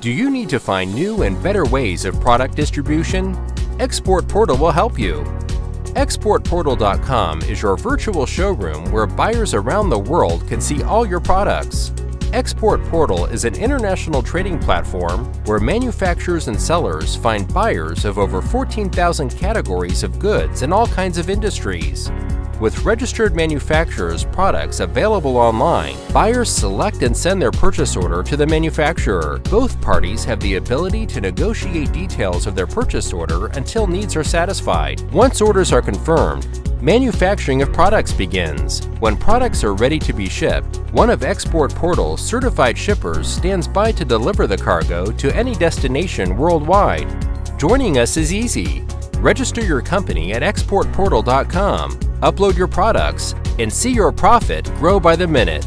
Do you need to find new and better ways of product distribution? Export Portal will help you. ExportPortal.com is your virtual showroom where buyers around the world can see all your products. Export Portal is an international trading platform where manufacturers and sellers find buyers of over 14,000 categories of goods in all kinds of industries. With registered manufacturers' products available online, buyers select and send their purchase order to the manufacturer. Both parties have the ability to negotiate details of their purchase order until needs are satisfied. Once orders are confirmed, manufacturing of products begins. When products are ready to be shipped, one of Export Portal's certified shippers stands by to deliver the cargo to any destination worldwide. Joining us is easy. Register your company at exportportal.com, upload your products, and see your profit grow by the minute.